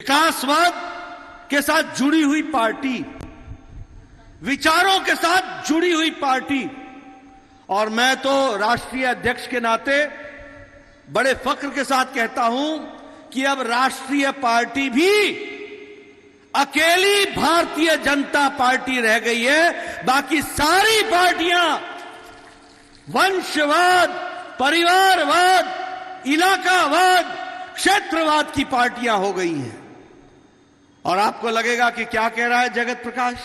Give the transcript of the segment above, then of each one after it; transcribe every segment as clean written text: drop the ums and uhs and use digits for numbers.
विकासवाद के साथ जुड़ी हुई पार्टी, विचारों के साथ जुड़ी हुई पार्टी। और मैं तो राष्ट्रीय अध्यक्ष के नाते बड़े फख्र के साथ कहता हूं कि अब राष्ट्रीय पार्टी भी अकेली भारतीय जनता पार्टी रह गई है। बाकी सारी पार्टियां वंशवाद, परिवारवाद, इलाकावाद, क्षेत्रवाद की पार्टियां हो गई हैं। और आपको लगेगा कि क्या कह रहा है जगत प्रकाश।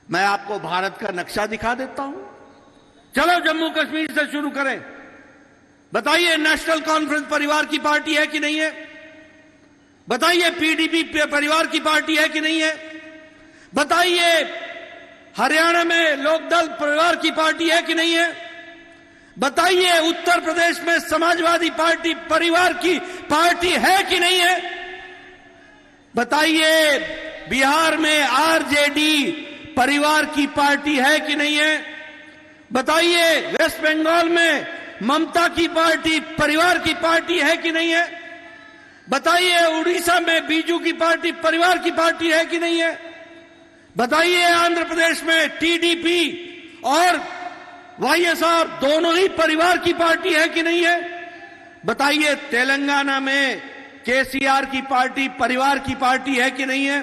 मैं आपको भारत का नक्शा दिखा देता हूं। चलो जम्मू कश्मीर से शुरू करें। बताइए, नेशनल कॉन्फ्रेंस परिवार की पार्टी है कि नहीं है? बताइए, पीडीपी परिवार की पार्टी है कि नहीं है? बताइए, हरियाणा में लोकदल परिवार की पार्टी है कि नहीं है? बताइए, उत्तर प्रदेश में समाजवादी पार्टी परिवार की पार्टी है कि नहीं है? बताइए, बिहार में आरजेडी परिवार की पार्टी है कि नहीं है? बताइए, वेस्ट बंगाल में ममता की पार्टी परिवार की पार्टी है कि नहीं है? बताइए, उड़ीसा में बीजू की पार्टी परिवार की पार्टी है कि नहीं है? बताइए, आंध्र प्रदेश में टीडीपी और वाईएसआर दोनों ही परिवार की पार्टी है कि नहीं है? बताइए, तेलंगाना में केसीआर की पार्टी परिवार की पार्टी है कि नहीं है?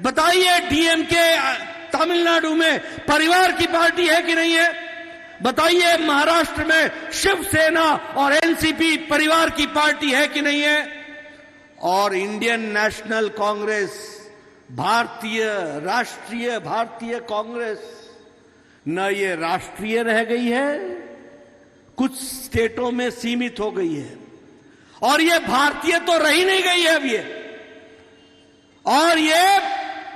बताइए, डीएमके तमिलनाडु में परिवार की पार्टी है कि नहीं है? बताइए, महाराष्ट्र में शिवसेना और एनसीपी परिवार की पार्टी है कि नहीं है? और इंडियन नेशनल कांग्रेस, राष्ट्रीय भारतीय कांग्रेस, न ये राष्ट्रीय रह गई है, कुछ स्टेटों में सीमित हो गई है। और ये भारतीय तो रही नहीं गई है अब ये। और ये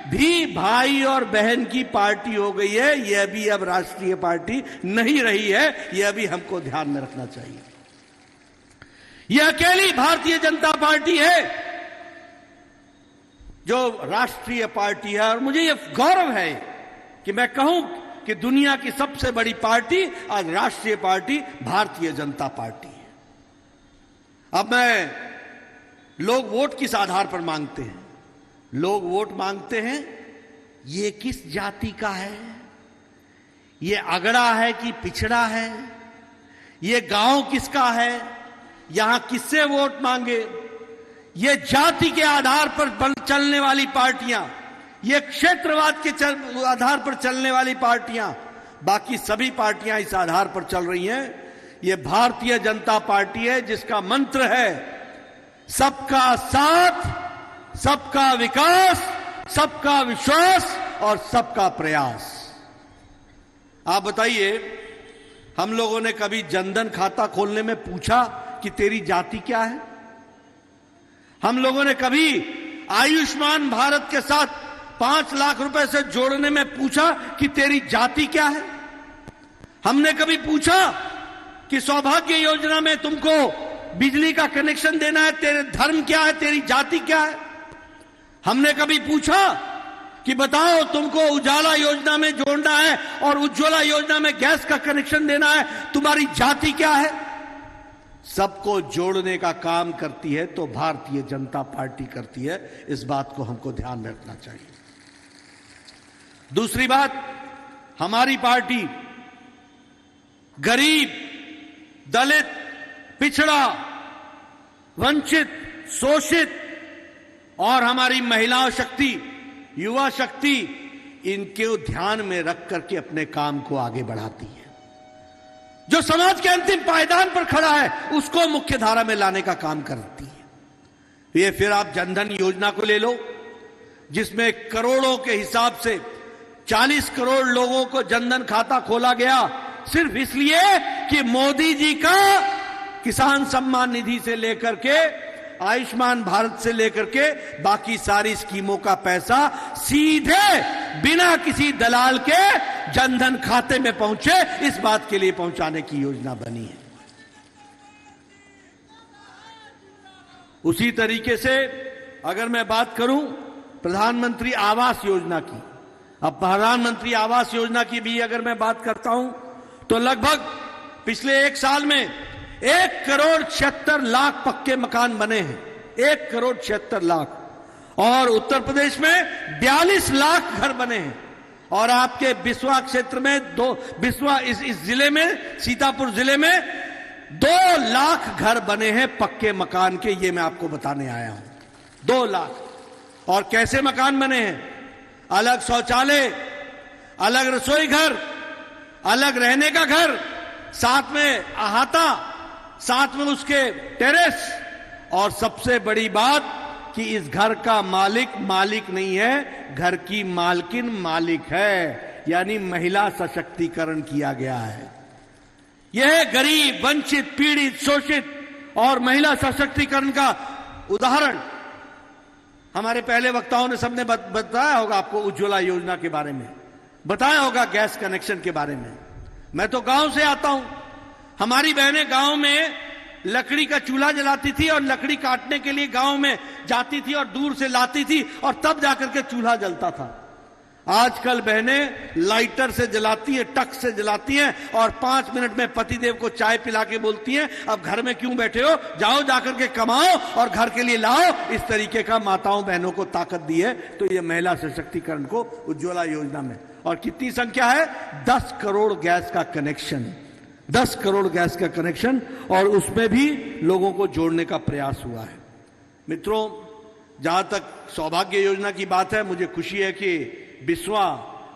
भी भाई और बहन की पार्टी हो गई है। यह भी अब राष्ट्रीय पार्टी नहीं रही है। यह भी हमको ध्यान में रखना चाहिए। यह अकेली भारतीय जनता पार्टी है जो राष्ट्रीय पार्टी है। और मुझे यह गौरव है कि मैं कहूं कि दुनिया की सबसे बड़ी पार्टी आज राष्ट्रीय पार्टी भारतीय जनता पार्टी है। अब लोग वोट किस आधार पर मांगते हैं? लोग वोट मांगते हैं ये किस जाति का है, ये अगड़ा है कि पिछड़ा है, ये गांव किसका है, यहां किससे वोट मांगे। ये जाति के आधार पर चलने वाली पार्टियां, ये क्षेत्रवाद के आधार पर चलने वाली पार्टियां, बाकी सभी पार्टियां इस आधार पर चल रही हैं। ये भारतीय जनता पार्टी है जिसका मंत्र है सबका साथ, सबका विकास, सबका विश्वास और सबका प्रयास। आप बताइए, हम लोगों ने कभी जनधन खाता खोलने में पूछा कि तेरी जाति क्या है? हम लोगों ने कभी आयुष्मान भारत के साथ 5 लाख रुपए से जोड़ने में पूछा कि तेरी जाति क्या है? हमने कभी पूछा कि सौभाग्य योजना में तुमको बिजली का कनेक्शन देना है, तेरे धर्म क्या है, तेरी जाति क्या है? हमने कभी पूछा कि बताओ तुमको उजाला योजना में जोड़ना है और उज्ज्वला योजना में गैस का कनेक्शन देना है, तुम्हारी जाति क्या है? सबको जोड़ने का काम करती है तो भारतीय जनता पार्टी करती है। इस बात को हमको ध्यान में रखना चाहिए। दूसरी बात, हमारी पार्टी गरीब, दलित, पिछड़ा, वंचित, शोषित और हमारी महिला शक्ति, युवा शक्ति, इनके ध्यान में रख करके अपने काम को आगे बढ़ाती है। जो समाज के अंतिम पायदान पर खड़ा है उसको मुख्य धारा में लाने का काम करती है। ये फिर आप जनधन योजना को ले लो, जिसमें करोड़ों के हिसाब से 40 करोड़ लोगों को जनधन खाता खोला गया, सिर्फ इसलिए कि मोदी जी का किसान सम्मान निधि से लेकर के आयुष्मान भारत से लेकर के बाकी सारी स्कीमों का पैसा सीधे बिना किसी दलाल के जनधन खाते में पहुंचे, इस बात के लिए पहुंचाने की योजना बनी है। उसी तरीके से अगर मैं बात करूं प्रधानमंत्री आवास योजना की, अब प्रधानमंत्री आवास योजना की भी अगर मैं बात करता हूं तो लगभग पिछले 1 साल में 1 करोड़ 76 लाख पक्के मकान बने हैं। 1 करोड़ 76 लाख। और उत्तर प्रदेश में 42 लाख घर बने हैं। और आपके बिस्वा क्षेत्र में बिस्वा इस जिले में, सीतापुर जिले में 2 लाख घर बने हैं पक्के मकान के। ये मैं आपको बताने आया हूं, 2 लाख। और कैसे मकान बने हैं? अलग शौचालय, अलग रसोई घर, अलग रहने का घर, साथ में अहाता, साथ में उसके टेरेस। और सबसे बड़ी बात कि इस घर का मालिक नहीं है, घर की मालकिन मालिक है, यानी महिला सशक्तिकरण किया गया है। यह गरीब, वंचित, पीड़ित, शोषित और महिला सशक्तिकरण का उदाहरण। हमारे पहले वक्ताओं ने सबने बताया होगा आपको उज्ज्वला योजना के बारे में, बताया होगा गैस कनेक्शन के बारे में। मैं तो गांव से आता हूं। हमारी बहनें गांव में लकड़ी का चूल्हा जलाती थी और लकड़ी काटने के लिए गांव में जाती थी और दूर से लाती थी और तब जाकर के चूल्हा जलता था। आजकल बहनें लाइटर से जलाती हैं, टक से जलाती हैं और 5 मिनट में पतिदेव को चाय पिला के बोलती हैं, अब घर में क्यों बैठे हो, जाओ जाकर के कमाओ और घर के लिए लाओ। इस तरीके का माताओं बहनों को ताकत दी है। तो ये महिला सशक्तिकरण को उज्ज्वला योजना में। और कितनी संख्या है? 10 करोड़ गैस का कनेक्शन, 10 करोड़ गैस का कनेक्शन, और उसमें भी लोगों को जोड़ने का प्रयास हुआ है। मित्रों, जहां तक सौभाग्य योजना की बात है, मुझे खुशी है कि बिस्वा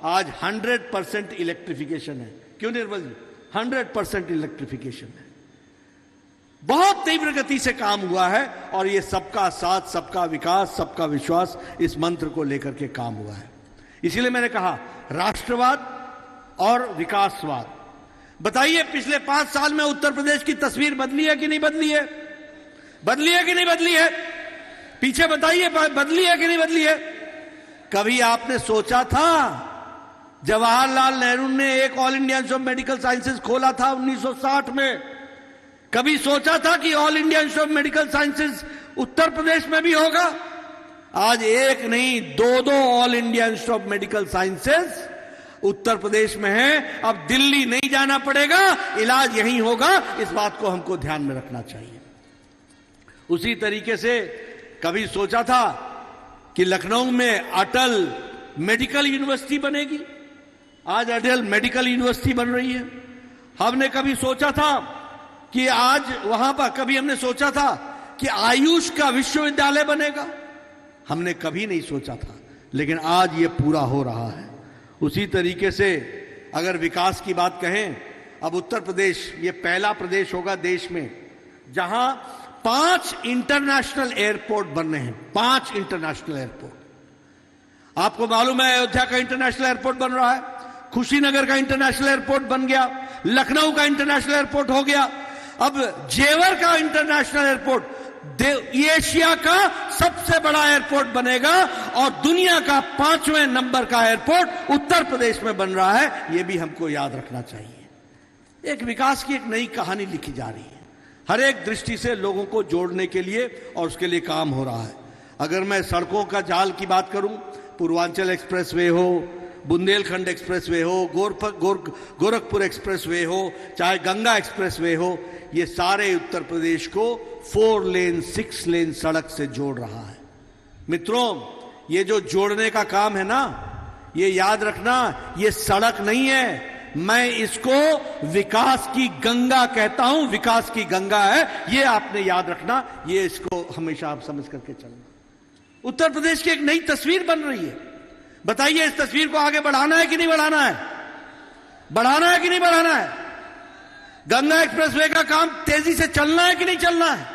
आज 100% इलेक्ट्रिफिकेशन है। क्यों निर्मल जी? 100% इलेक्ट्रिफिकेशन है। बहुत तीव्र गति से काम हुआ है और ये सबका साथ, सबका विकास, सबका विश्वास, इस मंत्र को लेकर के काम हुआ है। इसीलिए मैंने कहा राष्ट्रवाद और विकासवाद। बताइए, पिछले 5 साल में उत्तर प्रदेश की तस्वीर बदली है कि नहीं बदली है? बदली है कि नहीं बदली है? पीछे बताइए, बदली है कि नहीं बदली है? कभी आपने सोचा था, जवाहरलाल नेहरू ने एक all India institute of medical sciences खोला था 1960 में, कभी सोचा था कि all India institute of medical sciences Uttar Pradesh में भी होगा? आज एक नहीं, 2 all India institute of medical sciences Uttar Pradesh में है। अब दिल्ली नहीं जाना पड़ेगा, इलाज यहीं होगा। इस बात को हमको ध्यान में रखना चाहिए। उसी तरीके से कभी सोचा था कि लखनऊ में अटल मेडिकल यूनिवर्सिटी बनेगी? आज अटल मेडिकल यूनिवर्सिटी बन रही है। हमने कभी सोचा था कि आज वहां पर, कभी हमने सोचा था कि आयुष का विश्वविद्यालय बनेगा? हमने कभी नहीं सोचा था, लेकिन आज ये पूरा हो रहा है। उसी तरीके से अगर विकास की बात कहें, अब उत्तर प्रदेश ये पहला प्रदेश होगा देश में जहां 5 इंटरनेशनल एयरपोर्ट बन रहे हैं। 5 इंटरनेशनल एयरपोर्ट। आपको मालूम है अयोध्या का इंटरनेशनल एयरपोर्ट बन रहा है, कुशीनगर का इंटरनेशनल एयरपोर्ट बन गया, लखनऊ का इंटरनेशनल एयरपोर्ट हो गया, अब जेवर का इंटरनेशनल एयरपोर्ट एशिया का सबसे बड़ा एयरपोर्ट बनेगा और दुनिया का 5वें नंबर का एयरपोर्ट उत्तर प्रदेश में बन रहा है। यह भी हमको याद रखना चाहिए। एक विकास की एक नई कहानी लिखी जा रही है, हर एक दृष्टि से लोगों को जोड़ने के लिए, और उसके लिए काम हो रहा है। अगर मैं सड़कों का जाल की बात करूं, पूर्वांचल एक्सप्रेसवे हो, बुंदेलखंड एक्सप्रेसवे हो, गोरखपुर एक्सप्रेसवे हो, चाहे गंगा एक्सप्रेसवे हो, ये सारे उत्तर प्रदेश को 4 लेन 6 लेन सड़क से जोड़ रहा है। मित्रों, ये जो जोड़ने का काम है ना, ये याद रखना, ये सड़क नहीं है, मैं इसको विकास की गंगा कहता हूं। विकास की गंगा है, ये आपने याद रखना, ये इसको हमेशा आप समझ करके चलना। उत्तर प्रदेश की एक नई तस्वीर बन रही है। बताइए, इस तस्वीर को आगे बढ़ाना है कि नहीं बढ़ाना है? बढ़ाना है कि नहीं बढ़ाना है? गंगा एक्सप्रेसवे का काम तेजी से चलना है कि नहीं चलना है?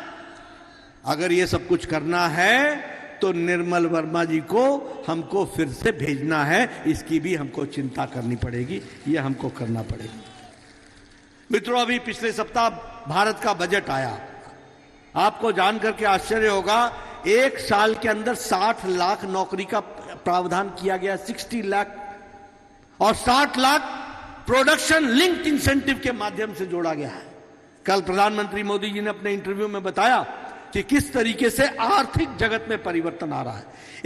अगर ये सब कुछ करना है तो निर्मल वर्मा जी को हमको फिर से भेजना है, इसकी भी हमको चिंता करनी पड़ेगी, ये हमको करना पड़ेगी। मित्रों, अभी पिछले सप्ताह भारत का बजट आया। आपको जानकर के आश्चर्य होगा, 1 साल के अंदर 60 लाख नौकरी का प्रावधान किया गया, 60 लाख, और 60 लाख प्रोडक्शन लिंक्ड इंसेंटिव के माध्यम से जोड़ा गया है। कल प्रधानमंत्री मोदी जी ने अपने इंटरव्यू में बताया कि किस तरीके से आर्थिक जगत में परिवर्तन आ रहा है।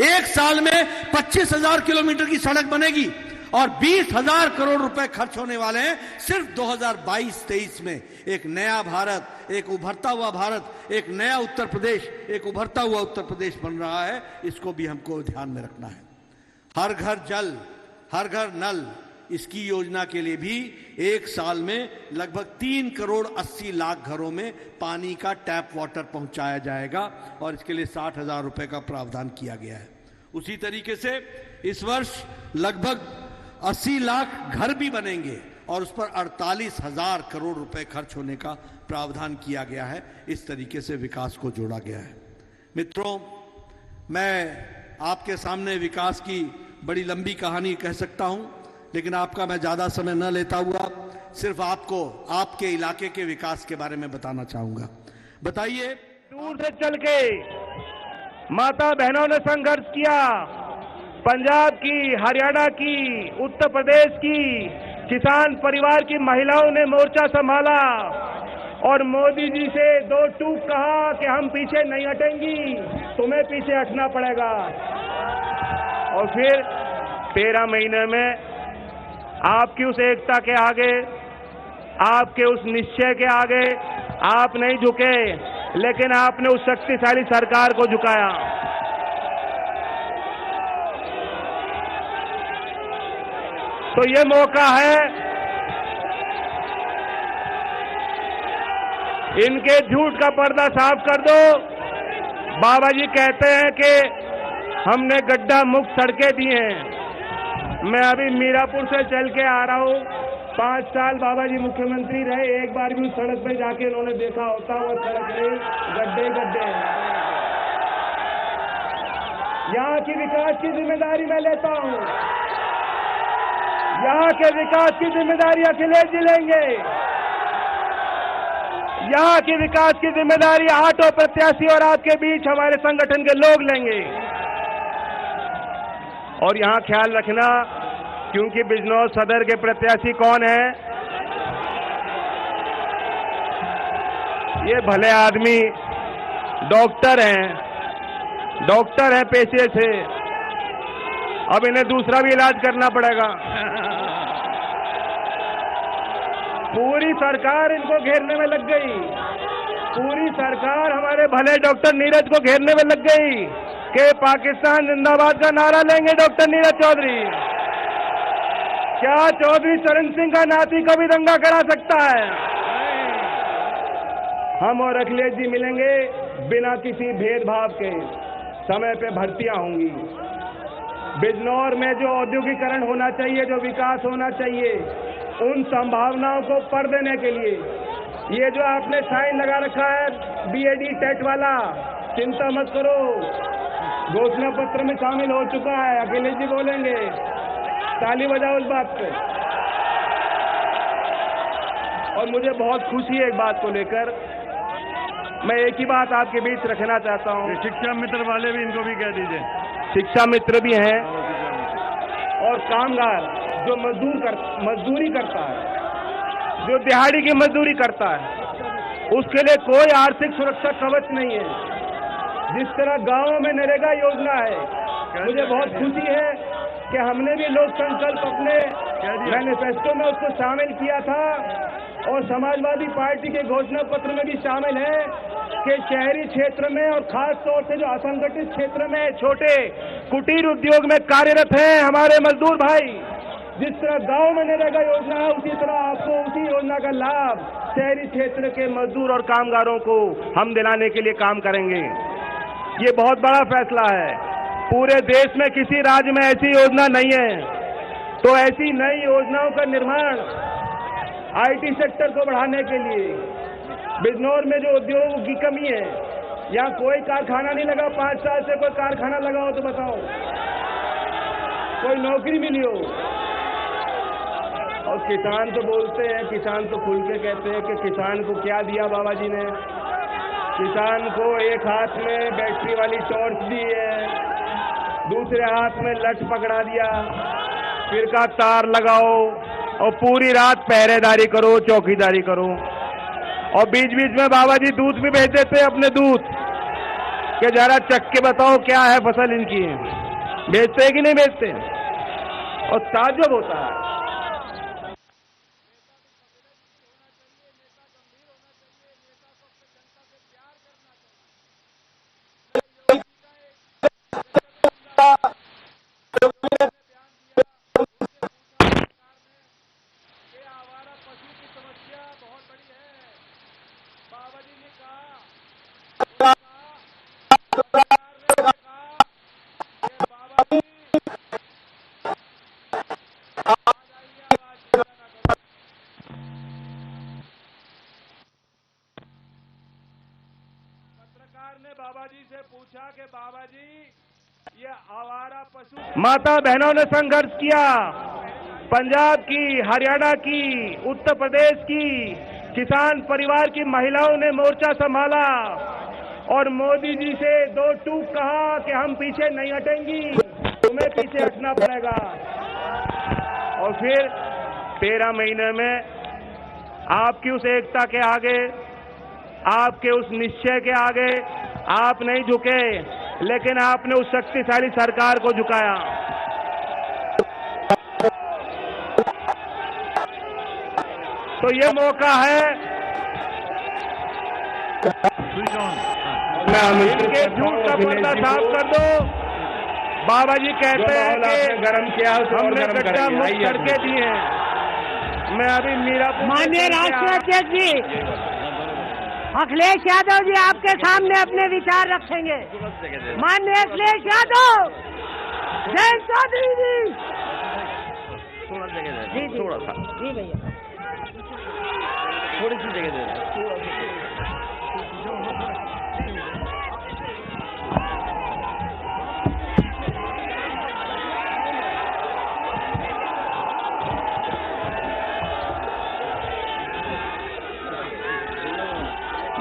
1 साल में 25,000 किलोमीटर की सड़क बनेगी और 20,000 करोड़ रुपए खर्च होने वाले हैं सिर्फ 2022-23 में। एक नया भारत, एक उभरता हुआ भारत, एक नया उत्तर प्रदेश, एक उभरता हुआ उत्तर प्रदेश बन रहा है। इसको भी हमको ध्यान में रखना है। हर घर जल, हर घर नल, इसकी योजना के लिए भी एक साल में लगभग 3 करोड़ 80 लाख घरों में पानी का टैप वाटर पहुंचाया जाएगा और इसके लिए 60,000 रुपए का प्रावधान किया गया है। उसी तरीके से इस वर्ष लगभग 80 लाख घर भी बनेंगे और उस पर 48,000 करोड़ रुपए खर्च होने का प्रावधान किया गया है। इस तरीके से विकास को जोड़ा गया है। मित्रों, मैं आपके सामने विकास की बड़ी लंबी कहानी कह सकता हूं, लेकिन आपका मैं ज्यादा समय न लेता हुआ सिर्फ आपको आपके इलाके के विकास के बारे में बताना चाहूंगा। बताइए, दूर से चल के माता बहनों ने संघर्ष किया। पंजाब की, हरियाणा की, उत्तर प्रदेश की किसान परिवार की महिलाओं ने मोर्चा संभाला और मोदी जी से 2 टूक कहा कि हम पीछे नहीं हटेंगी, तुम्हें पीछे हटना पड़ेगा। और फिर 13 महीने में आपकी उस एकता के आगे, आपके उस निश्चय के आगे आप नहीं झुके, लेकिन आपने उस शक्तिशाली सरकार को झुकाया। तो ये मौका है, इनके झूठ का पर्दा साफ कर दो। बाबा जी कहते हैं कि हमने गड्ढा मुक्त सड़कें दी हैं। मैं अभी मीरापुर से चल के आ रहा हूं। 5 साल बाबा जी मुख्यमंत्री रहे, एक बार भी उस सड़क पे जाके उन्होंने देखा होता वो सड़क नहीं, गड्ढे गड्ढे। यहाँ की विकास की जिम्मेदारी मैं लेता हूं। यहाँ के विकास की जिम्मेदारी अखिलेश जी लेंगे। यहाँ की विकास की जिम्मेदारी आटो प्रत्याशी और आपके बीच हमारे संगठन के लोग लेंगे। और यहां ख्याल रखना, क्योंकि बिजनौर सदर के प्रत्याशी कौन है? ये भले आदमी डॉक्टर हैं पेशे से। अब इन्हें दूसरा भी इलाज करना पड़ेगा। पूरी सरकार इनको घेरने में लग गई। पूरी सरकार हमारे भले डॉक्टर नीरज को घेरने में लग गई कि पाकिस्तान जिंदाबाद का नारा लेंगे डॉक्टर नीरज चौधरी। क्या चौधरी चरण सिंह का नाती कभी दंगा करा सकता है? हम और अखिलेश जी मिलेंगे बिना किसी भेदभाव के। समय पे भर्तियां होंगी। बिजनौर में जो औद्योगिकरण होना चाहिए, जो विकास होना चाहिए, उन संभावनाओं को पर देने के लिए ये जो आपने साइन लगा रखा है बीएडी टेट वाला, चिंता मत करो, घोषणा पत्र में शामिल हो चुका है। अखिलेश जी बोलेंगे, ताली बजाओ उस बात पे। और मुझे बहुत खुशी है एक बात को लेकर। मैं एक ही बात आपके बीच रखना चाहता हूं। शिक्षा मित्र वाले भी इनको भी कह दीजिए। शिक्षा मित्र भी हैं और कामगार जो मजदूरी करता है, जो दिहाड़ी की मजदूरी करता है, उसके लिए कोई आर्थिक सुरक्षा कवच नहीं है। जिस तरह गांवों में नरेगा योजना है, मुझे बहुत खुशी है कि हमने भी लोक संकल्प अपने मैनिफेस्टो में उसको शामिल किया था और समाजवादी पार्टी के घोषणा पत्र में भी शामिल है कि शहरी क्षेत्र में और खास तौर से जो असंगठित क्षेत्र में छोटे कुटीर उद्योग में कार्यरत हैं हमारे मजदूर भाई, जिस तरह गांव में नरेगा योजना है, उसी तरह आपको उसी योजना का लाभ शहरी क्षेत्र के मजदूर और कामगारों को हम दिलाने के लिए काम करेंगे। ये बहुत बड़ा फैसला है। पूरे देश में किसी राज्य में ऐसी योजना नहीं है। तो ऐसी नई योजनाओं का निर्माण आईटी सेक्टर को बढ़ाने के लिए, बिजनौर में जो उद्योगों की कमी है, यहाँ कोई कारखाना नहीं लगा। 5 साल से कोई कारखाना लगा हो तो बताओ, कोई नौकरी मिली हो। और किसान तो बोलते हैं, किसान तो खुल के कहते हैं कि किसान को क्या दिया बाबा जी ने। किसान को एक हाथ में बैटरी वाली टॉर्च दी है, दूसरे हाथ में लठ पकड़ा दिया, फिर का तार लगाओ और पूरी रात पहरेदारी करो, चौकीदारी करो। और बीच बीच में बाबा जी दूध भी भेज देते हैं, अपने दूध कि जरा चख के बताओ क्या है फसल इनकी। भेजते हैं कि नहीं भेजते? और ताज्जुब होता है। पत्रकार ने बाबा जी से पूछा कि बाबा जी ये आवारा पशु माता बहनों ने संघर्ष किया, पंजाब की, हरियाणा की, उत्तर प्रदेश की किसान परिवार की महिलाओं ने मोर्चा संभाला और मोदी जी से दो टूक कहा कि हम पीछे नहीं हटेंगी, तुम्हें पीछे हटना पड़ेगा। और फिर 13 महीने में आपकी उस एकता के आगे, आपके उस निश्चय के आगे आप नहीं झुके, लेकिन आपने उस शक्तिशाली सरकार को झुकाया। तो ये मौका है, इनके झूठ का पर्दा साफ कर दो। बाबा जी कहते हैं कि गरम किया हमने गड्ढा मुक्त करके दिए। मैं अभी मीरापुर, माननीय राष्ट्रीय अध्यक्ष जी अखिलेश यादव जी आपके सामने अपने विचार रखेंगे। माननीय अखिलेश यादव, जयंत चौधरी जी, थोड़ा जगह दे, जी थोड़ा सा, जी भैया, थोड़ी सी जगह दे।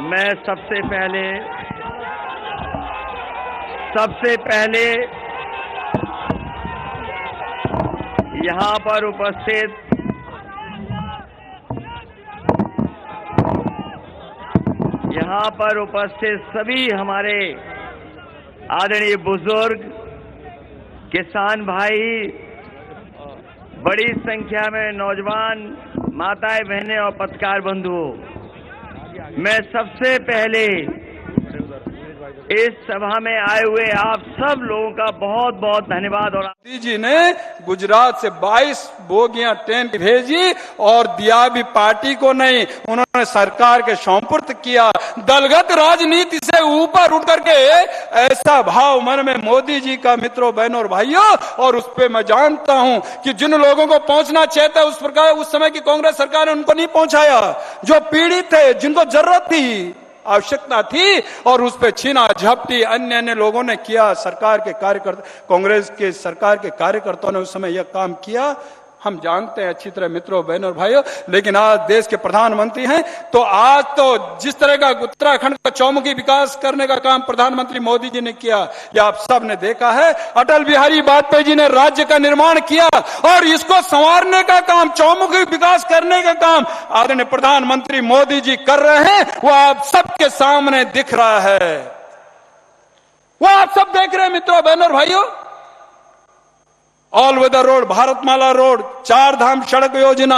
मैं सबसे पहले यहाँ पर उपस्थित सभी हमारे आदरणीय बुजुर्ग, किसान भाई, बड़ी संख्या में नौजवान माताएं, बहनें और पत्रकार बंधुओं, मैं सबसे पहले इस सभा में आए हुए आप सब लोगों का बहुत बहुत धन्यवाद। और मोदी जी ने गुजरात से 22 बोगियां ट्रेन भेजी और दिया भी पार्टी को नहीं, उन्होंने सरकार के सौंपुर्द किया। दलगत राजनीति से ऊपर उठ करके ऐसा भाव मन में मोदी जी का, मित्रों, बहनों और भाइयों, और उस पर मैं जानता हूं कि जिन लोगों को पहुंचना चाहिए था उस प्रकार उस समय की कांग्रेस सरकार ने उनको नहीं पहुंचाया। जो पीड़ित थे, जिनको जरूरत थी, आवश्यकता थी, और उस पे छीना झपटी अन्य लोगों ने किया। सरकार के कार्यकर्ता, कांग्रेस के सरकार के कार्यकर्ताओं ने उस समय यह काम किया। हम जानते हैं अच्छी तरह, मित्रों, बहनों और भाइयों। लेकिन आज देश के प्रधानमंत्री हैं, तो आज तो जिस तरह का उत्तराखंड का चौमुखी विकास करने का काम प्रधानमंत्री मोदी जी ने किया, यह आप सब ने देखा है। अटल बिहारी वाजपेयी जी ने राज्य का निर्माण किया और इसको संवारने का काम, चौमुखी विकास करने का काम आदरणीय प्रधानमंत्री मोदी जी कर रहे हैं। वो आप सबके सामने दिख रहा है, वो आप सब देख रहे हैं, मित्रों, बहनों और भाइयों। All weather road, Bharatmala road, 4 धाम सड़क योजना,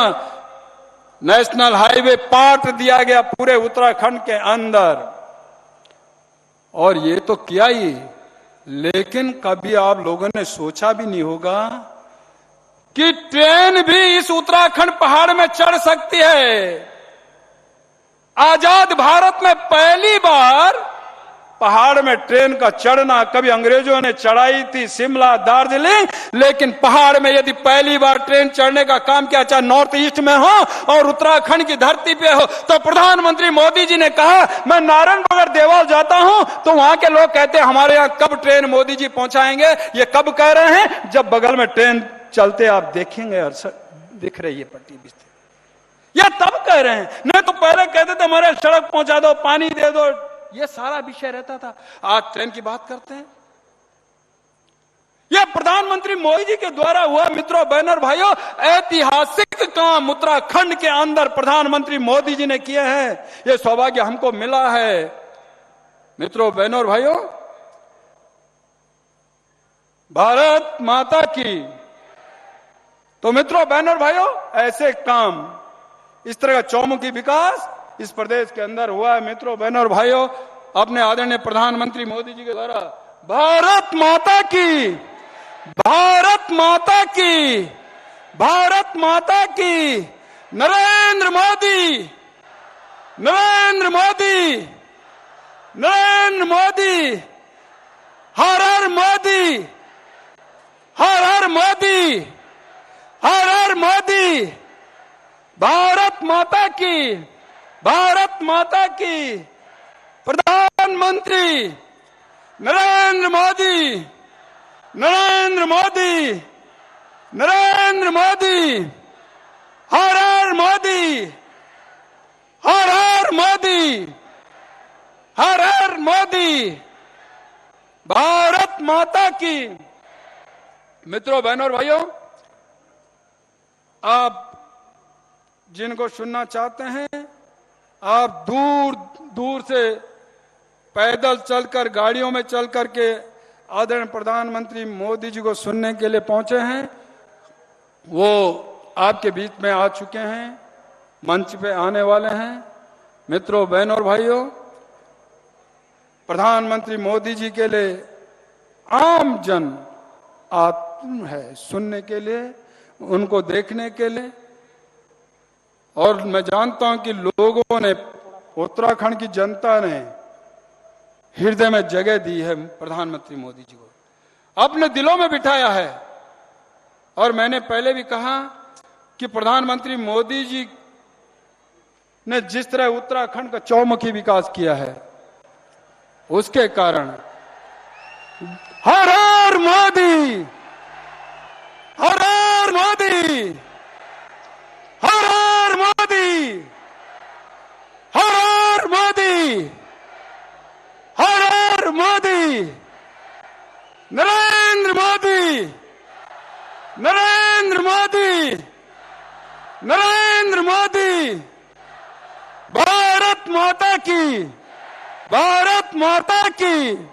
नेशनल हाईवे पार्ट दिया गया पूरे उत्तराखंड के अंदर। और ये तो किया ही, लेकिन कभी आप लोगों ने सोचा भी नहीं होगा कि ट्रेन भी इस उत्तराखंड पहाड़ में चढ़ सकती है। आजाद भारत में पहली बार पहाड़ में ट्रेन का चढ़ना, कभी अंग्रेजों ने चढ़ाई थी शिमला, दार्जिलिंग, लेकिन पहाड़ में यदि पहली बार ट्रेन चढ़ने का काम किया, चाहे नॉर्थ ईस्ट में हो और उत्तराखंड की धरती पे हो, तो प्रधानमंत्री मोदी जी ने कहा, मैं नारायण बगड़ देवाल जाता हूं तो वहां के लोग कहते हैं हमारे यहां कब ट्रेन मोदी जी पहुंचाएंगे। ये कब कह रहे हैं? जब बगल में ट्रेन चलते आप देखेंगे, और दिख रही है पट्टी बिस्तर, यह तब कह रहे हैं। नहीं तो पहले कहते थे हमारे सड़क पहुंचा दो, पानी दे दो, यह सारा विषय रहता था। आज ट्रेन की बात करते हैं। यह प्रधानमंत्री मोदी जी के द्वारा हुआ, मित्रों, बहनों, भाइयों, ऐतिहासिक काम उत्तराखंड के अंदर प्रधानमंत्री मोदी जी ने किए हैं। यह सौभाग्य हमको मिला है, मित्रों, बहनों और भाइयों। भारत माता की, तो मित्रों, बहनों, भाइयों, ऐसे काम, इस तरह का चौमुखी विकास इस प्रदेश के अंदर हुआ है। मित्रों, बहनों, भाइयों, अपने आदरणीय प्रधानमंत्री मोदी जी के द्वारा भारत माता की, भारत माता की, भारत माता की, नरेंद्र मोदी, नरेंद्र मोदी, नरेंद्र मोदी, हर हर मोदी, हर हर मोदी, हर हर मोदी, भारत माता की, भारत माता की, प्रधानमंत्री नरेंद्र मोदी, नरेंद्र मोदी, नरेंद्र मोदी, हर हर मोदी, हर हर मोदी, हर हर मोदी, भारत माता की। मित्रों, बहनों और भाइयों, आप जिनको सुनना चाहते हैं, आप दूर दूर से पैदल चलकर, गाड़ियों में चल करके आदरणीय प्रधानमंत्री मोदी जी को सुनने के लिए पहुंचे हैं। वो आपके बीच में आ चुके हैं, मंच पे आने वाले हैं। मित्रों, बहनों और भाइयों, प्रधानमंत्री मोदी जी के लिए आम जन आतुर है सुनने के लिए, उनको देखने के लिए। और मैं जानता हूं कि लोगों ने, उत्तराखंड की जनता ने हृदय में जगह दी है प्रधानमंत्री मोदी जी को, अपने दिलों में बिठाया है। और मैंने पहले भी कहा कि प्रधानमंत्री मोदी जी ने जिस तरह उत्तराखंड का चौमुखी विकास किया है, उसके कारण हर हर मोदी, हर हर मोदी, हर हर मोदी, हर हर मोदी, हर हर मोदी, नरेंद्र मोदी, नरेंद्र मोदी, नरेंद्र मोदी, भारत माता की, भारत माता की।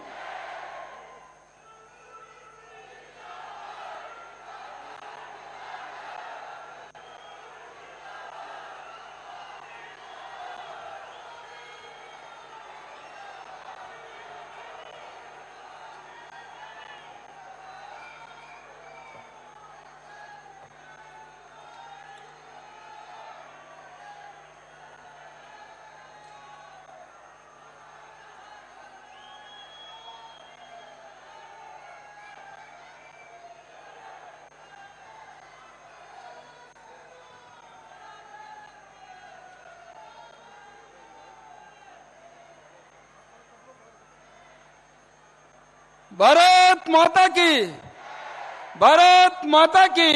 भारत माता की, भारत माता की,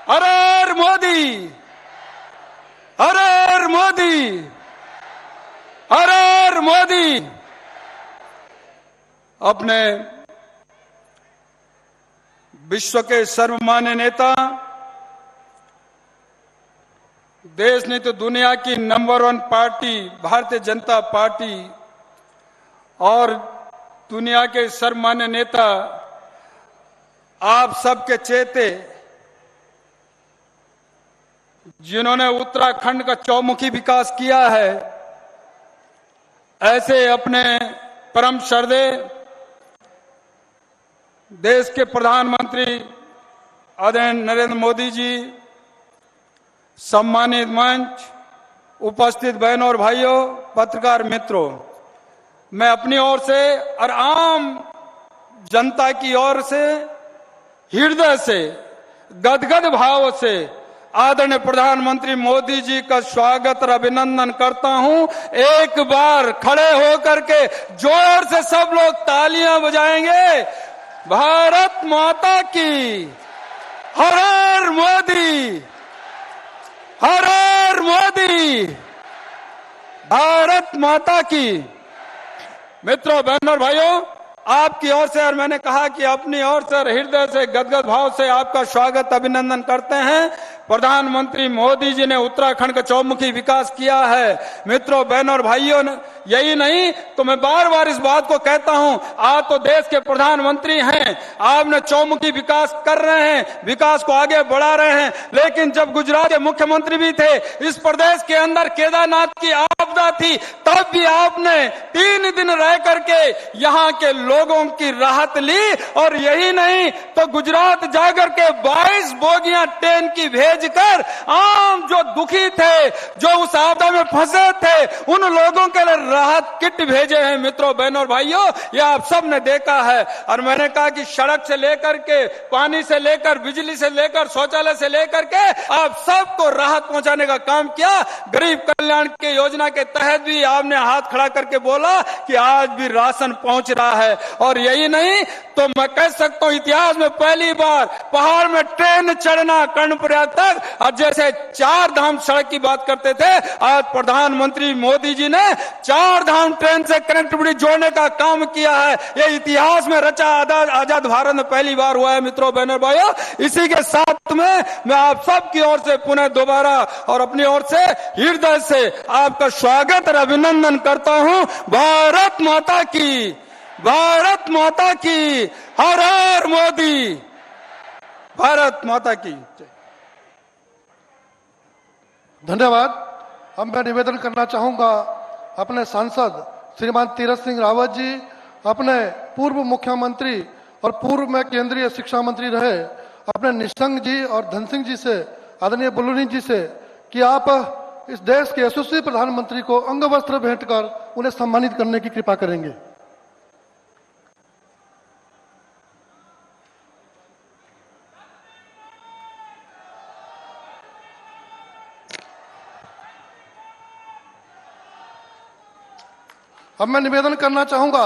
हर हर मोदी, हर हर मोदी, हर हर मोदी। अपने विश्व के सर्वमान्य नेता, देश नहीं तो दुनिया की number 1 party Bharatiya Janata party, और दुनिया के सर्वमान्य नेता आप सबके चेते, जिन्होंने उत्तराखंड का चौमुखी विकास किया है, ऐसे अपने परम श्रद्धेय देश के प्रधानमंत्री आदरणीय नरेंद्र मोदी जी, सम्मानित मंच, उपस्थित बहनों और भाइयों, पत्रकार मित्रों, मैं अपनी ओर से और आम जनता की ओर से हृदय से, गदगद भाव से आदरणीय प्रधानमंत्री मोदी जी का स्वागत और अभिनंदन करता हूं। एक बार खड़े होकर के जोर से सब लोग तालियां बजाएंगे। भारत माता की, हर हर मोदी, हर हर मोदी, भारत माता की। मित्रों, बहनों और भाइयों, आपकी ओर से और मैंने कहा कि अपनी ओर से हृदय से गदगद भाव से आपका स्वागत अभिनंदन करते हैं। प्रधानमंत्री मोदी जी ने उत्तराखंड का चौमुखी विकास किया है। मित्रों, बहनों और भाइयों, यही नहीं तो मैं बार बार इस बात को कहता हूं, आज तो देश के प्रधानमंत्री हैं, आपने चौमुखी विकास कर रहे हैं, विकास को आगे बढ़ा रहे हैं, लेकिन जब गुजरात के मुख्यमंत्री भी थे, इस प्रदेश के अंदर केदारनाथ की आपदा थी, तब भी आपने 3 दिन रह करके यहाँ के लोगों की राहत ली। और यही नहीं तो गुजरात जाकर के 22 बोगियां ट्रेन की भेजकर आम जो दुखी थे, जो उस आपदा में फंसे थे, उन लोगों के लिए राहत किट भेजे हैं। मित्रों, बहनों और भाइयों, ये आप सब ने देखा है। और मैंने कहा कि सड़क से लेकर के, पानी से लेकर, बिजली से लेकर, शौचालय से लेकर के आप सबको राहत पहुंचाने का काम किया। गरीब कल्याण की योजना के तहत भी आपने हाथ खड़ा करके बोला कि आज भी राशन पहुंच रहा है। और यही नहीं तो मैं कह सकता हूं, इतिहास में पहली बार पहाड़ में ट्रेन चढ़ना कर्णप्रयाग तक, और जैसे 4 धाम सड़क की बात करते थे, आज प्रधानमंत्री मोदी जी ने 4 धाम ट्रेन से कनेक्टिविटी जोड़ने का काम किया है। ये इतिहास में रचा आजाद भारत में पहली बार हुआ है। मित्रों, बहनों, भाइयों, इसी के साथ में मैं आप सबकी ओर से पुनः दोबारा और अपनी ओर से हृदय से आपका स्वागत और अभिनंदन करता हूं। भारत माता की, भारत माता की, हर हर मोदी, भारत माता की। धन्यवाद। अब मैं निवेदन करना चाहूंगा अपने सांसद श्रीमान तीरथ सिंह रावत जी, अपने पूर्व मुख्यमंत्री और पूर्व में केंद्रीय शिक्षा मंत्री रहे अपने निशंक जी और धन सिंह जी से, आदरणीय बुल्लूनी जी से, कि आप इस देश के यशस्वी प्रधानमंत्री को अंग वस्त्र भेंट कर उन्हें सम्मानित करने की कृपा करेंगे। अब मैं निवेदन करना चाहूंगा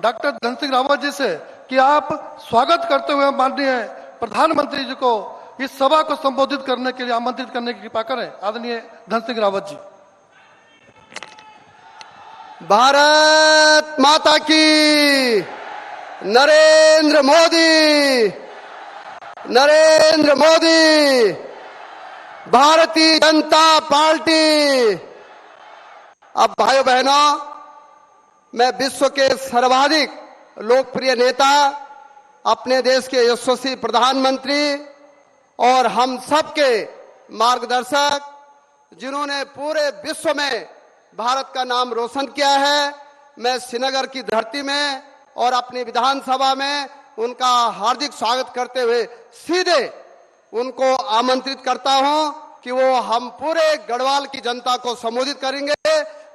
डॉक्टर धन सिंह रावत जी से कि आप स्वागत करते हुए माननीय प्रधानमंत्री जी को इस सभा को संबोधित करने के लिए आमंत्रित करने की कृपा करें। आदरणीय धन सिंह रावत जी। भारत माता की, नरेंद्र मोदी, नरेंद्र मोदी, भारतीय जनता पार्टी। अब भाइयों बहनों, मैं विश्व के सर्वाधिक लोकप्रिय नेता, अपने देश के यशस्वी प्रधानमंत्री और हम सबके मार्गदर्शक, जिन्होंने पूरे विश्व में भारत का नाम रोशन किया है, मैं श्रीनगर की धरती में और अपनी विधानसभा में उनका हार्दिक स्वागत करते हुए सीधे उनको आमंत्रित करता हूं कि वो हम पूरे गढ़वाल की जनता को संबोधित करेंगे।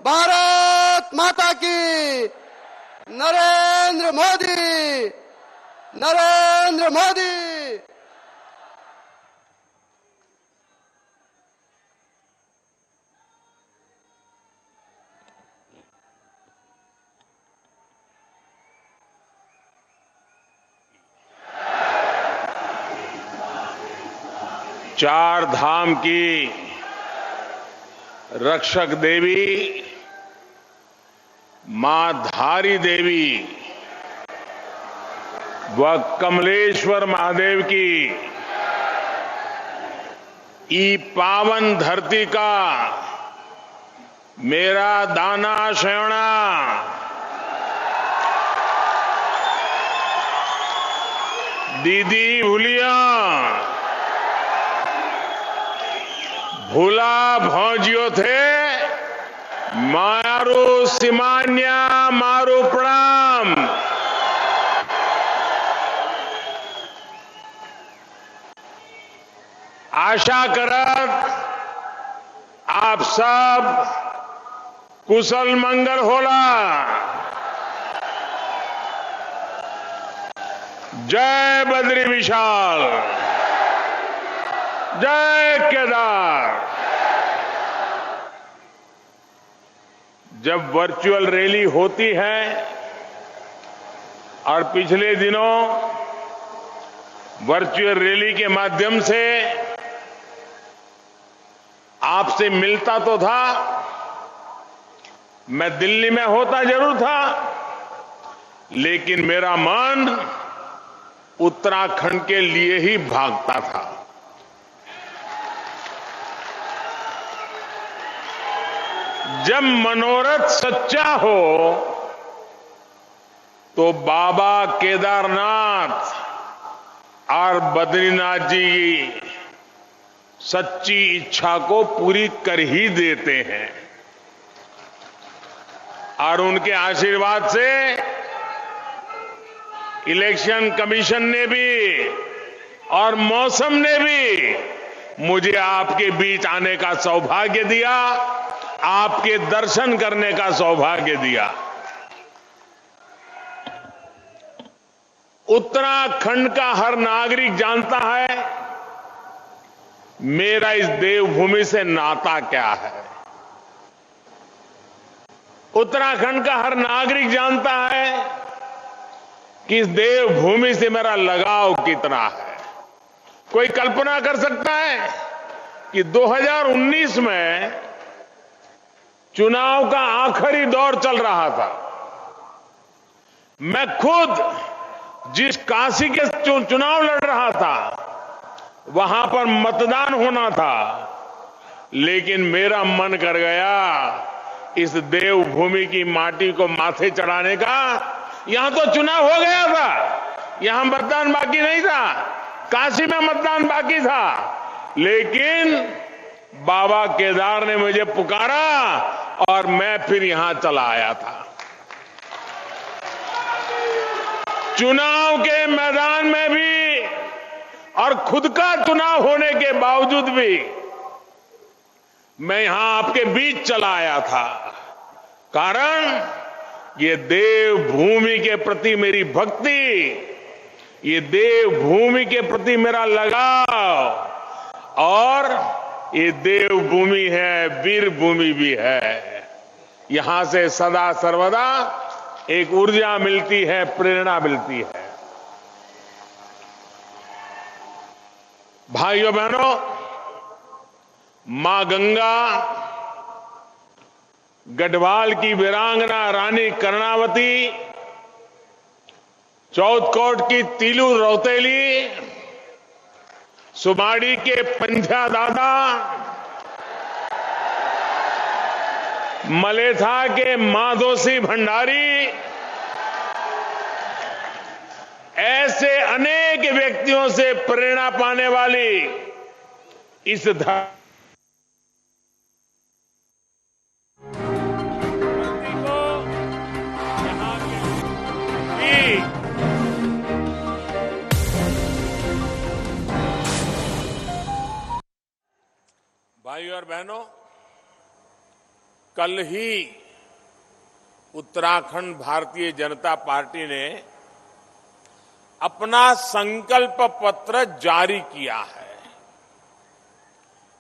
भारत माता की, नरेंद्र मोदी, नरेंद्र मोदी। चार धाम की रक्षक देवी मां धारी देवी व कमलेश्वर महादेव की ई पावन धरती का मेरा दाना श्रवणा दीदी भूलिया भूला भौजियो थे मारू सिमान्या मारू प्रणाम। आशा करत आप सब कुशल मंगल होला। जय बद्री विशाल, जय केदार। जब वर्चुअल रैली होती है और पिछले दिनों वर्चुअल रैली के माध्यम से आपसे मिलता तो था, मैं दिल्ली में होता जरूर था, लेकिन मेरा मन उत्तराखंड के लिए ही भागता था। जब मनोरथ सच्चा हो तो बाबा केदारनाथ और बद्रीनाथ जी सच्ची इच्छा को पूरी कर ही देते हैं और उनके आशीर्वाद से इलेक्शन कमीशन ने भी और मौसम ने भी मुझे आपके बीच आने का सौभाग्य दिया, आपके दर्शन करने का सौभाग्य दिया। उत्तराखंड का हर नागरिक जानता है मेरा इस देवभूमि से नाता क्या है। उत्तराखंड का हर नागरिक जानता है कि इस देवभूमि से मेरा लगाव कितना है। कोई कल्पना कर सकता है कि 2019 में चुनाव का आखिरी दौर चल रहा था। मैं खुद जिस काशी के चुनाव लड़ रहा था वहां पर मतदान होना था, लेकिन मेरा मन कर गया इस देवभूमि की माटी को माथे चढ़ाने का। यहां तो चुनाव हो गया था, यहां मतदान बाकी नहीं था। काशी में मतदान बाकी था, लेकिन बाबा केदार ने मुझे पुकारा और मैं फिर यहां चला आया था। चुनाव के मैदान में भी और खुद का चुनाव होने के बावजूद भी मैं यहां आपके बीच चला आया था, कारण ये देवभूमि के प्रति मेरी भक्ति, ये देवभूमि के प्रति मेरा लगाव, और ये देवभूमि है, वीर भूमि भी है। यहां से सदा सर्वदा एक ऊर्जा मिलती है, प्रेरणा मिलती है। भाइयों बहनों, मां गंगा, गढ़वाल की वीरांगना रानी कर्णावती, चौथकोट की तीलू रौतेली, सुमाड़ी के पंजा दादा, मलेथा के माधोसी भंडारी, ऐसे अनेक व्यक्तियों से प्रेरणा पाने वाली इस धरती को यहां के भाइयों और बहनों, कल ही उत्तराखंड भारतीय जनता पार्टी ने अपना संकल्प पत्र जारी किया है।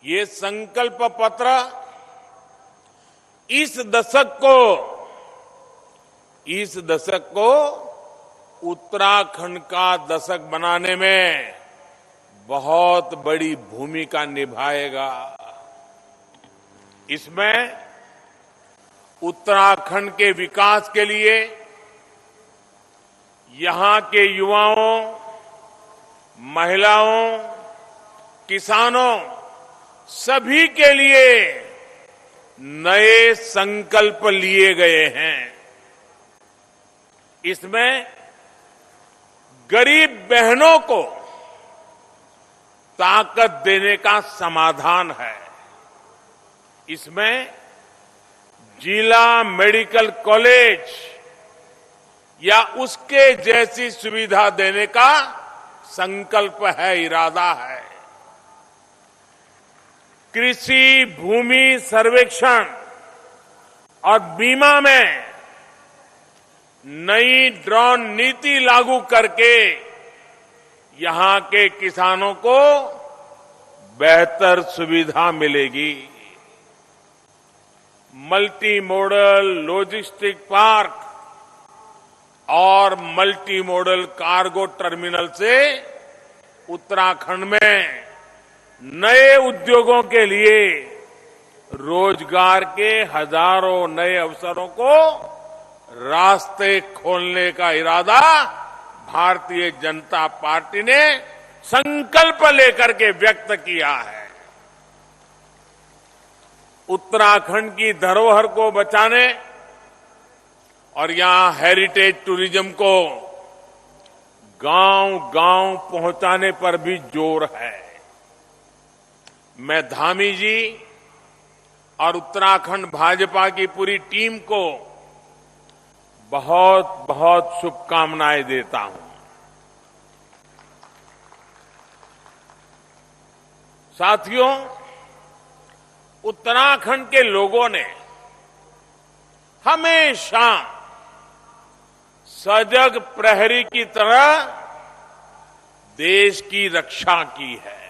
ये संकल्प पत्र इस दशक को उत्तराखंड का दशक बनाने में बहुत बड़ी भूमिका निभाएगा। इसमें उत्तराखंड के विकास के लिए यहां के युवाओं, महिलाओं, किसानों, सभी के लिए नए संकल्प लिए गए हैं। इसमें गरीब बहनों को ताकत देने का समाधान है। इसमें जिला मेडिकल कॉलेज या उसके जैसी सुविधा देने का संकल्प है, इरादा है। कृषि भूमि सर्वेक्षण और बीमा में नई ड्रोन नीति लागू करके यहां के किसानों को बेहतर सुविधा मिलेगी। मल्टी मॉडल लॉजिस्टिक पार्क और मल्टी मॉडल कार्गो टर्मिनल से उत्तराखंड में नए उद्योगों के लिए रोजगार के हजारों नए अवसरों को रास्ते खोलने का इरादा भारतीय जनता पार्टी ने संकल्प लेकर के व्यक्त किया है। उत्तराखंड की धरोहर को बचाने और यहां हेरिटेज टूरिज्म को गांव-गांव पहुंचाने पर भी जोर है। मैं धामी जी और उत्तराखंड भाजपा की पूरी टीम को बहुत बहुत शुभकामनाएं देता हूं। साथियों, उत्तराखंड के लोगों ने हमेशा सजग प्रहरी की तरह देश की रक्षा की है।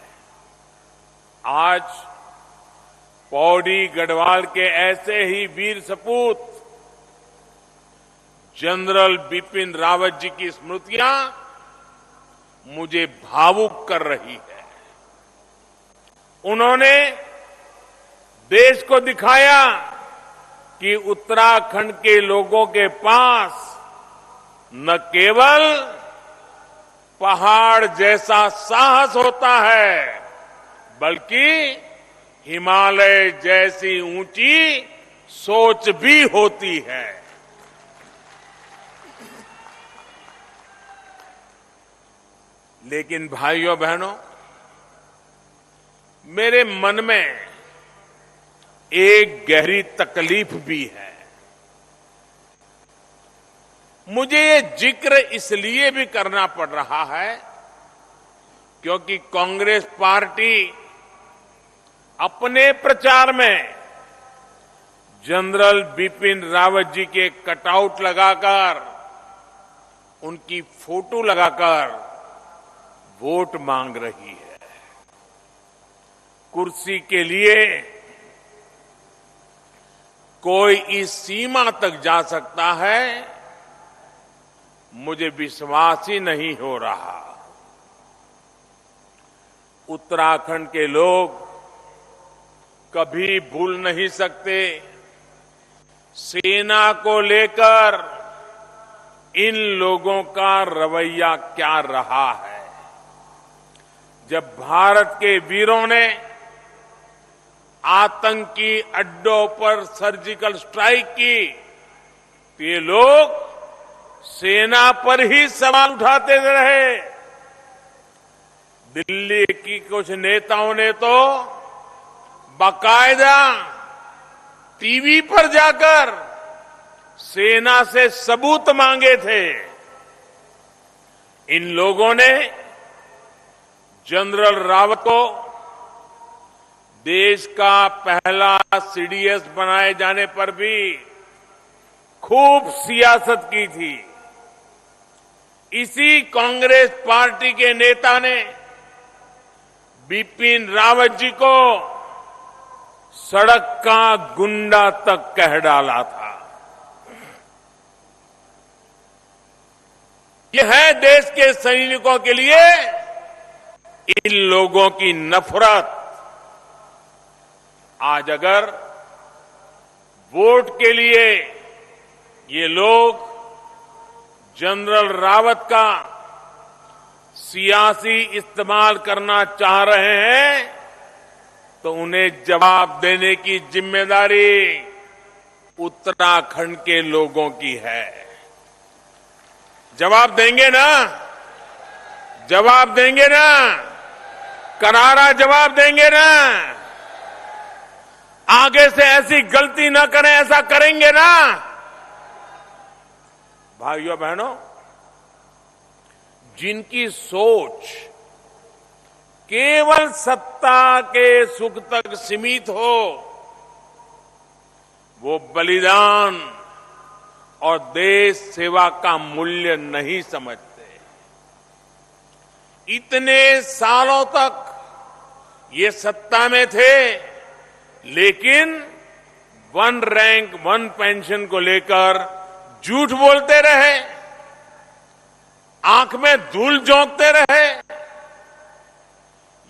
आज पौड़ी गढ़वाल के ऐसे ही वीर सपूत जनरल बिपिन रावत जी की स्मृतियां मुझे भावुक कर रही है। उन्होंने देश को दिखाया कि उत्तराखंड के लोगों के पास न केवल पहाड़ जैसा साहस होता है, बल्कि हिमालय जैसी ऊंची सोच भी होती है। लेकिन भाइयों बहनों, मेरे मन में एक गहरी तकलीफ भी है। मुझे ये जिक्र इसलिए भी करना पड़ रहा है क्योंकि कांग्रेस पार्टी अपने प्रचार में जनरल बिपिन रावत जी के कटआउट लगाकर, उनकी फोटो लगाकर वोट मांग रही है। कुर्सी के लिए कोई इस सीमा तक जा सकता है, मुझे विश्वास ही नहीं हो रहा। उत्तराखंड के लोग कभी भूल नहीं सकते सेना को लेकर इन लोगों का रवैया क्या रहा है। जब भारत के वीरों ने आतंकी अड्डों पर सर्जिकल स्ट्राइक की तो ये लोग सेना पर ही सवाल उठाते रहे। दिल्ली की कुछ नेताओं ने तो बाकायदा टीवी पर जाकर सेना से सबूत मांगे थे। इन लोगों ने जनरल रावत को देश का पहला सीडीएस बनाए जाने पर भी खूब सियासत की थी। इसी कांग्रेस पार्टी के नेता ने बिपिन रावत जी को सड़क का गुंडा तक कह डाला था। यह है देश के सैनिकों के लिए इन लोगों की नफरत। आज अगर वोट के लिए ये लोग जनरल रावत का सियासी इस्तेमाल करना चाह रहे हैं तो उन्हें जवाब देने की जिम्मेदारी उत्तराखंड के लोगों की है। जवाब देंगे ना? जवाब देंगे ना? करारा जवाब देंगे ना? आगे से ऐसी गलती न करें, ऐसा करेंगे ना? भाइयों बहनों, जिनकी सोच केवल सत्ता के सुख तक सीमित हो, वो बलिदान और देश सेवा का मूल्य नहीं समझते। इतने सालों तक ये सत्ता में थे, लेकिन वन रैंक वन पेंशन को लेकर झूठ बोलते रहे, आंख में धूल झोंकते रहे।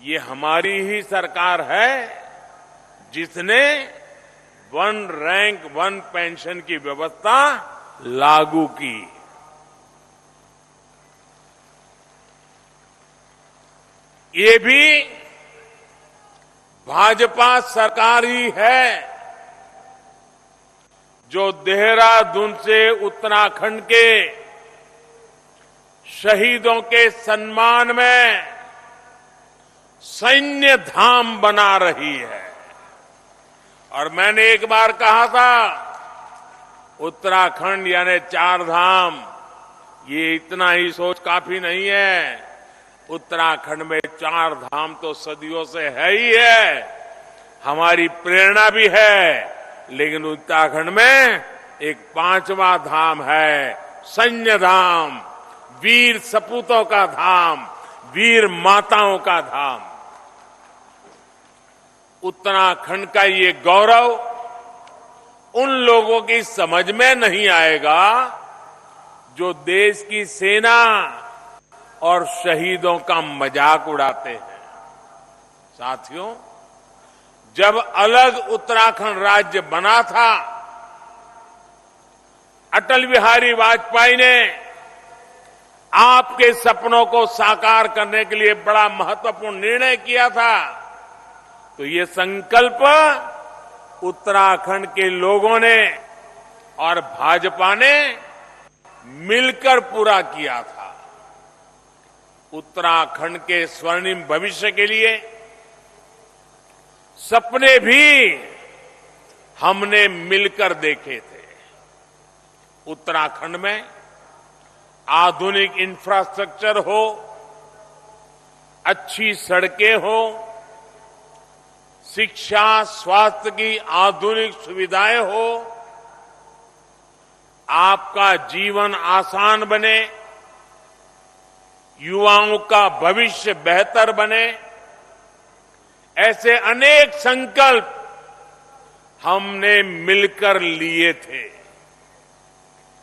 ये हमारी ही सरकार है जिसने वन रैंक वन पेंशन की व्यवस्था लागू की। ये भी भाजपा सरकार ही है जो देहरादून से उत्तराखंड के शहीदों के सम्मान में सैन्य धाम बना रही है। और मैंने एक बार कहा था, उत्तराखंड यानी 4 धाम, ये इतना ही सोच काफी नहीं है। उत्तराखंड में 4 धाम तो सदियों से है ही है, हमारी प्रेरणा भी है, लेकिन उत्तराखंड में एक 5वां धाम है, सैन्य धाम, वीर सपूतों का धाम, वीर माताओं का धाम। उत्तराखंड का ये गौरव उन लोगों की समझ में नहीं आएगा जो देश की सेना और शहीदों का मजाक उड़ाते हैं। साथियों, जब अलग उत्तराखंड राज्य बना था, अटल बिहारी वाजपेयी ने आपके सपनों को साकार करने के लिए बड़ा महत्वपूर्ण निर्णय किया था। तो ये संकल्प उत्तराखंड के लोगों ने और भाजपा ने मिलकर पूरा किया था। उत्तराखंड के स्वर्णिम भविष्य के लिए सपने भी हमने मिलकर देखे थे। उत्तराखंड में आधुनिक इंफ्रास्ट्रक्चर हो, अच्छी सड़कें हो, शिक्षा स्वास्थ्य की आधुनिक सुविधाएं हो, आपका जीवन आसान बने, युवाओं का भविष्य बेहतर बने, ऐसे अनेक संकल्प हमने मिलकर लिए थे।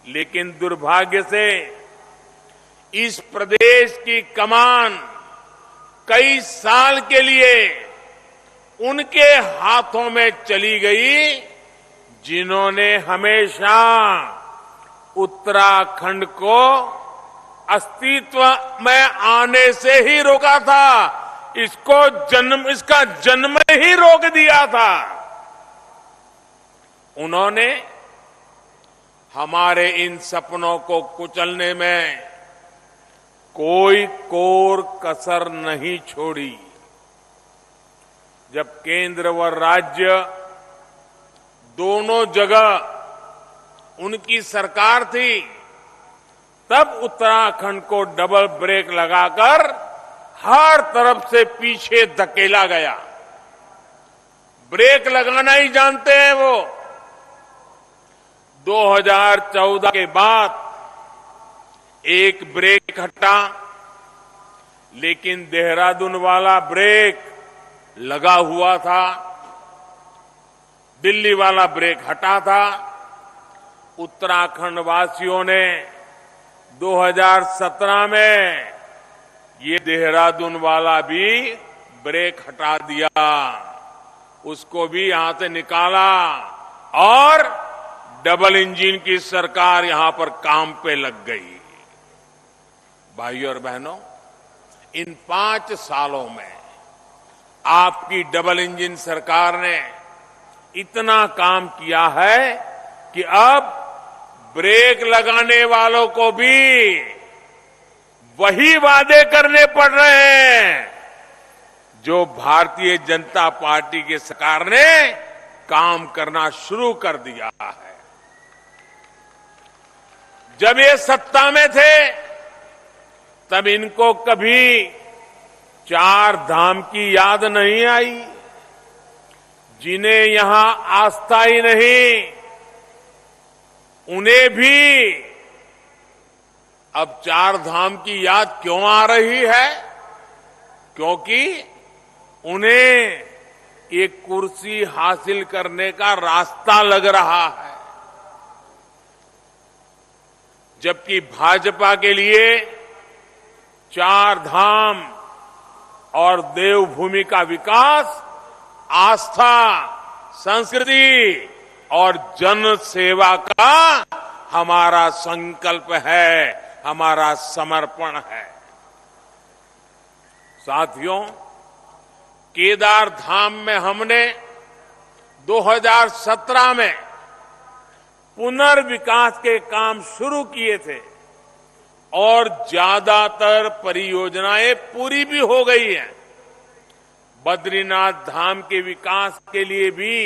लेकिन दुर्भाग्य से इस प्रदेश की कमान कई साल के लिए उनके हाथों में चली गई जिन्होंने हमेशा उत्तराखंड को अस्तित्व में आने से ही रोका था, इसका जन्म ही रोक दिया था। उन्होंने हमारे इन सपनों को कुचलने में कोई कोर कसर नहीं छोड़ी। जब केंद्र व राज्य दोनों जगह उनकी सरकार थी, तब उत्तराखंड को डबल ब्रेक लगाकर हर तरफ से पीछे धकेला गया। ब्रेक लगाना ही जानते हैं वो। 2014 के बाद एक ब्रेक हटा, लेकिन देहरादून वाला ब्रेक लगा हुआ था, दिल्ली वाला ब्रेक हटा था। उत्तराखंड वासियों ने 2017 में ये देहरादून वाला भी ब्रेक हटा दिया, उसको भी यहां से निकाला और डबल इंजन की सरकार यहां पर काम पे लग गई। भाइयों और बहनों, इन 5 सालों में आपकी डबल इंजन सरकार ने इतना काम किया है कि अब ब्रेक लगाने वालों को भी वही वादे करने पड़ रहे हैं जो भारतीय जनता पार्टी की सरकार ने काम करना शुरू कर दिया है। जब ये सत्ता में थे, तब इनको कभी 4 धाम की याद नहीं आई। जिन्हें यहां आस्था ही नहीं, उन्हें भी अब 4 धाम की याद क्यों आ रही है? क्योंकि उन्हें एक कुर्सी हासिल करने का रास्ता लग रहा है। जबकि भाजपा के लिए 4 धाम और देवभूमि का विकास आस्था, संस्कृति और जन सेवा का हमारा संकल्प है, हमारा समर्पण है। साथियों, केदार धाम में हमने 2017 में पुनर्विकास के काम शुरू किए थे और ज्यादातर परियोजनाएं पूरी भी हो गई हैं। बद्रीनाथ धाम के विकास के लिए भी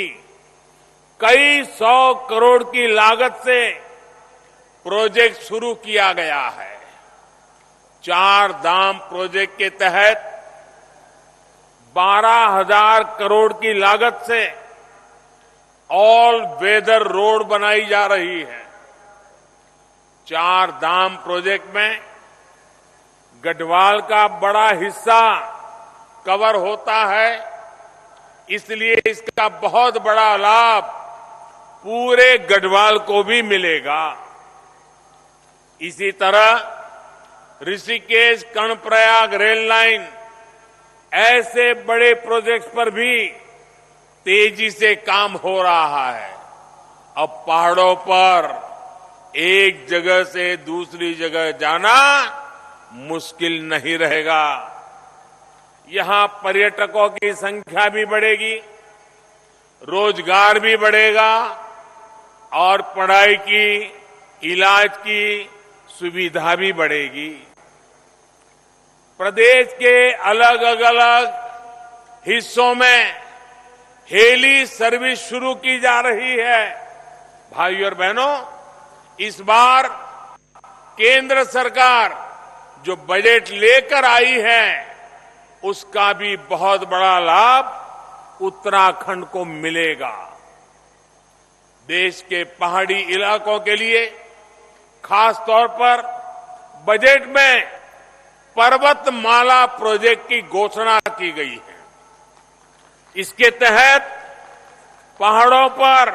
कई 100 करोड़ की लागत से प्रोजेक्ट शुरू किया गया है। 4 धाम प्रोजेक्ट के तहत 12,000 करोड़ की लागत से ऑल वेदर रोड बनाई जा रही है। 4 धाम प्रोजेक्ट में गढ़वाल का बड़ा हिस्सा कवर होता है, इसलिए इसका बहुत बड़ा लाभ पूरे गढ़वाल को भी मिलेगा। इसी तरह ऋषिकेश कर्णप्रयाग रेल लाइन, ऐसे बड़े प्रोजेक्ट्स पर भी तेजी से काम हो रहा है। अब पहाड़ों पर एक जगह से दूसरी जगह जाना मुश्किल नहीं रहेगा। यहां पर्यटकों की संख्या भी बढ़ेगी, रोजगार भी बढ़ेगा और पढ़ाई की, इलाज की सुविधा भी बढ़ेगी। प्रदेश के अलग अलग हिस्सों में हेली सर्विस शुरू की जा रही है। भाइयों और बहनों, इस बार केंद्र सरकार जो बजट लेकर आई है, उसका भी बहुत बड़ा लाभ उत्तराखंड को मिलेगा। देश के पहाड़ी इलाकों के लिए खास तौर पर बजट में पर्वतमाला प्रोजेक्ट की घोषणा की गई है। इसके तहत पहाड़ों पर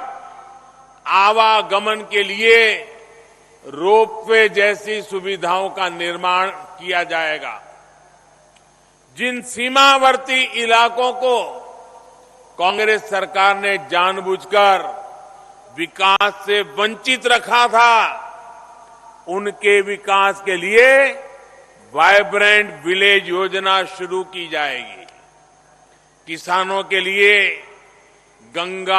आवागमन के लिए रोपवे जैसी सुविधाओं का निर्माण किया जाएगा। जिन सीमावर्ती इलाकों को कांग्रेस सरकार ने जानबूझकर विकास से वंचित रखा था, उनके विकास के लिए वाइब्रेंट विलेज योजना शुरू की जाएगी। किसानों के लिए गंगा